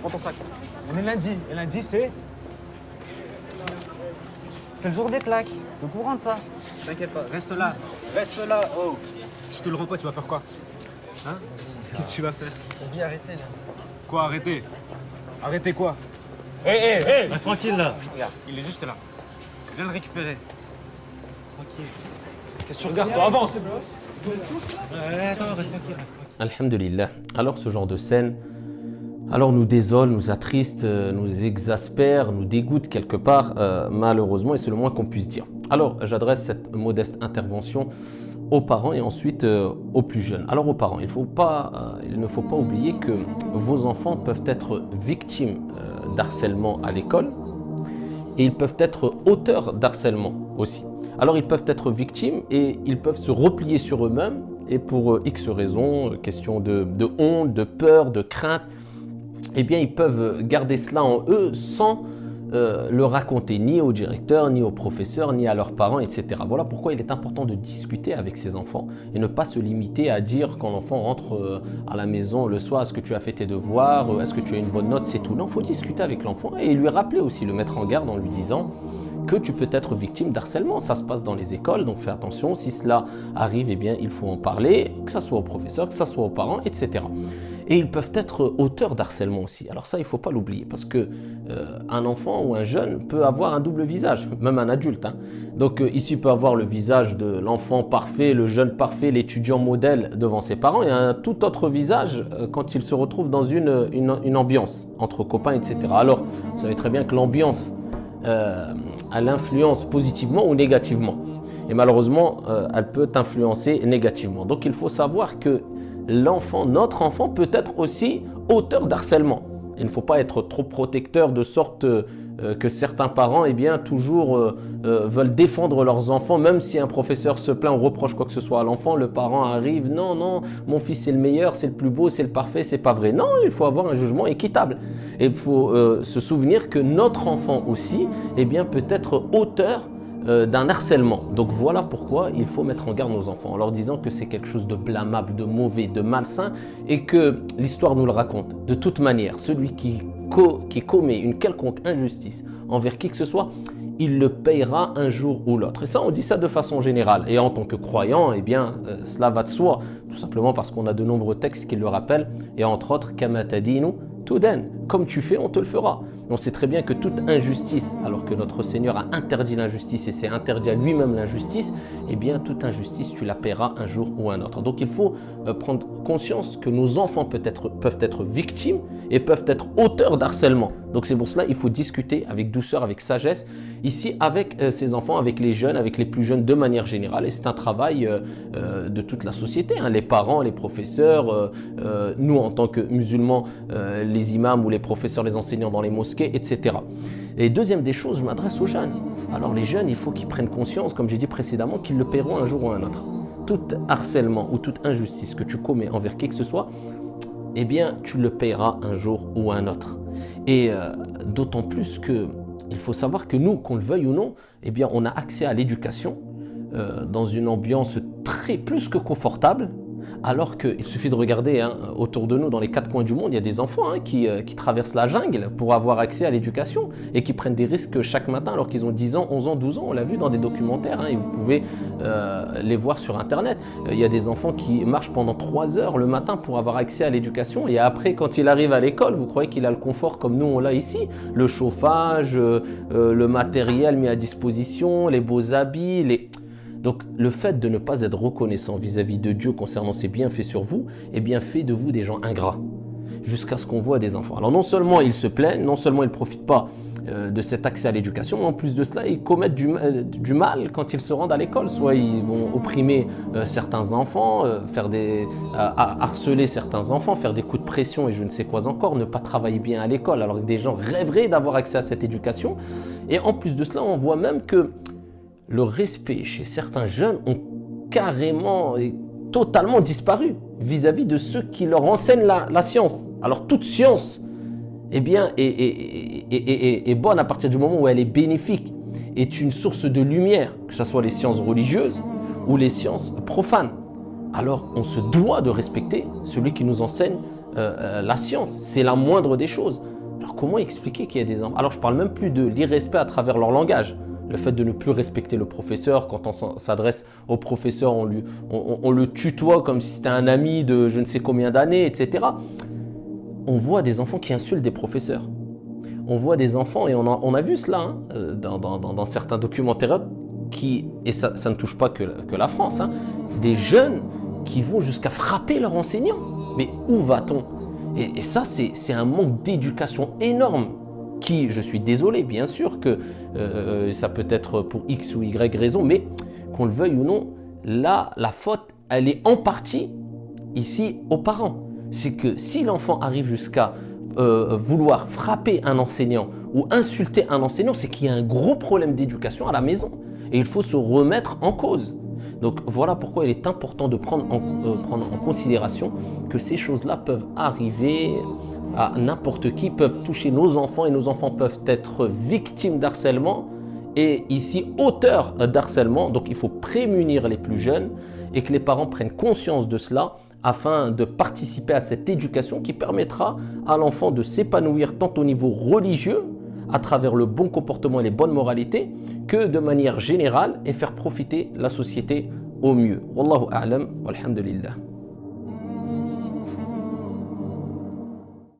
prends ton sac. On est lundi, et lundi c'est... C'est le jour des claques. T'es au courant de ça? T'inquiète pas, reste là. Reste là, oh. Si je te le rends pas, tu vas faire quoi? Hein? Qu'est-ce que tu vas faire? Vas-y, arrêtez là. Quoi, arrêter? Arrêter quoi? Reste tranquille là. Regarde, il est juste là. Viens le récupérer. Tranquille. Qu'est-ce que tu regardes? Toi, avance! Attends, reste tranquille, reste tranquille. Alhamdulillah. Alors ce genre de scène, alors nous désole, nous attriste, nous exaspère, nous dégoûte quelque part, malheureusement, et c'est le moins qu'on puisse dire. Alors j'adresse cette modeste intervention aux parents et ensuite aux plus jeunes. Alors aux parents, il ne faut pas oublier que vos enfants peuvent être victimes d'harcèlement à l'école et ils peuvent être auteurs d'harcèlement aussi. Alors ils peuvent être victimes et ils peuvent se replier sur eux-mêmes et pour X raisons, question de honte, de peur, de crainte, eh bien ils peuvent garder cela en eux sans le raconter ni au directeur, ni au professeur, ni à leurs parents, etc. Voilà pourquoi il est important de discuter avec ses enfants et ne pas se limiter à dire quand l'enfant rentre à la maison le soir, est-ce que tu as fait tes devoirs, est-ce que tu as une bonne note, c'est tout. Non, il faut discuter avec l'enfant et lui rappeler aussi, le mettre en garde en lui disant que tu peux être victime d'harcèlement. Ça se passe dans les écoles, donc fais attention. Si cela arrive, eh bien, il faut en parler, que ce soit au professeur, que ce soit aux parents, etc. Et ils peuvent être auteurs d'harcèlement aussi. Alors ça, il ne faut pas l'oublier, parce que un enfant ou un jeune peut avoir un double visage, même un adulte. Hein. Donc ici, il peut avoir le visage de l'enfant parfait, le jeune parfait, l'étudiant modèle devant ses parents, et un tout autre visage quand il se retrouve dans une ambiance, entre copains, etc. Alors, vous savez très bien que l'ambiance a l'influence positivement ou négativement. Et malheureusement, elle peut influencer négativement. Donc il faut savoir que l'enfant, notre enfant, peut être aussi auteur d'harcèlement. Il ne faut pas être trop protecteur de sorte que certains parents, eh bien, toujours veulent défendre leurs enfants, même si un professeur se plaint ou reproche quoi que ce soit à l'enfant, le parent arrive, non, non, mon fils c'est le meilleur, c'est le plus beau, c'est le parfait, c'est pas vrai. Non, il faut avoir un jugement équitable. Et il faut se souvenir que notre enfant aussi, eh bien, peut être auteur d'un harcèlement. Donc voilà pourquoi il faut mettre en garde nos enfants en leur disant que c'est quelque chose de blâmable, de mauvais, de malsain et que l'histoire nous le raconte. De toute manière, celui qui commet une quelconque injustice envers qui que ce soit, il le payera un jour ou l'autre. Et ça, on dit ça de façon générale. Et en tant que croyant, eh bien, cela va de soi. Tout simplement parce qu'on a de nombreux textes qui le rappellent. Et entre autres, Kama tadinu tudan. Comme tu fais, on te le fera. On sait très bien que toute injustice, alors que notre Seigneur a interdit l'injustice et s'est interdit à lui-même l'injustice, eh bien, toute injustice, tu la paieras un jour ou un autre. Donc, il faut prendre conscience que nos enfants peuvent être victimes et peuvent être auteurs d'harcèlement. Donc, c'est pour cela qu'il faut discuter avec douceur, avec sagesse, ici, avec ces enfants, avec les jeunes, avec les plus jeunes de manière générale. Et c'est un travail de toute la société, hein, les parents, les professeurs, nous, en tant que musulmans, les imams ou les professeurs, les enseignants dans les mosquées, etc. Et deuxième des choses, je m'adresse aux jeunes. Alors les jeunes, il faut qu'ils prennent conscience, comme j'ai dit précédemment, qu'ils le paieront un jour ou un autre. Tout harcèlement ou toute injustice que tu commets envers qui que ce soit, eh bien, tu le paieras un jour ou un autre. Et d'autant plus que il faut savoir que nous, qu'on le veuille ou non, eh bien, on a accès à l'éducation dans une ambiance plus que confortable. Alors qu'il suffit de regarder autour de nous, dans les quatre coins du monde, il y a des enfants qui traversent la jungle pour avoir accès à l'éducation et qui prennent des risques chaque matin alors qu'ils ont 10 ans, 11 ans, 12 ans. On l'a vu dans des documentaires et vous pouvez les voir sur Internet. Il y a des enfants qui marchent pendant 3 heures le matin pour avoir accès à l'éducation et après, quand il arrive à l'école, vous croyez qu'il a le confort comme nous on l'a ici? Le chauffage, le matériel mis à disposition, les beaux habits, Donc, le fait de ne pas être reconnaissant vis-à-vis de Dieu concernant ses bienfaits sur vous, eh bien, fait de vous des gens ingrats, jusqu'à ce qu'on voit des enfants. Alors, non seulement ils se plaignent, non seulement ils ne profitent pas de cet accès à l'éducation, mais en plus de cela, ils commettent du mal quand ils se rendent à l'école. Soit ils vont opprimer certains enfants, harceler certains enfants, faire des coups de pression et je ne sais quoi encore, ne pas travailler bien à l'école, alors que des gens rêveraient d'avoir accès à cette éducation. Et en plus de cela, on voit même que le respect chez certains jeunes ont carrément et totalement disparu vis-à-vis de ceux qui leur enseignent la science. Alors toute science eh bien, est bonne à partir du moment où elle est bénéfique, est une source de lumière, que ce soit les sciences religieuses ou les sciences profanes. Alors on se doit de respecter celui qui nous enseigne la science, c'est la moindre des choses. Alors comment expliquer qu'il y a des enfants? Alors je parle même plus de l'irrespect à travers leur langage. Le fait de ne plus respecter le professeur, quand on s'adresse au professeur, on le tutoie comme si c'était un ami de je ne sais combien d'années, etc. On voit des enfants qui insultent des professeurs. On voit des enfants, et on a vu cela hein, dans certains documentaires, et ça ne touche pas que la France, hein, des jeunes qui vont jusqu'à frapper leur enseignant. Mais où va-t-on? Et ça, c'est un manque d'éducation énorme qui, je suis désolé, bien sûr que ça peut être pour X ou Y raison, mais qu'on le veuille ou non, là, la faute, elle est en partie ici aux parents. C'est que si l'enfant arrive jusqu'à vouloir frapper un enseignant ou insulter un enseignant, c'est qu'il y a un gros problème d'éducation à la maison et il faut se remettre en cause. Donc voilà pourquoi il est important de prendre en considération que ces choses-là peuvent arriver à n'importe qui, peuvent toucher nos enfants et nos enfants peuvent être victimes d'harcèlement et ici auteurs d'harcèlement. Donc il faut prémunir les plus jeunes et que les parents prennent conscience de cela afin de participer à cette éducation qui permettra à l'enfant de s'épanouir tant au niveau religieux à travers le bon comportement et les bonnes moralités que de manière générale et faire profiter la société au mieux. Wallahu a'lam, walhamdulillah.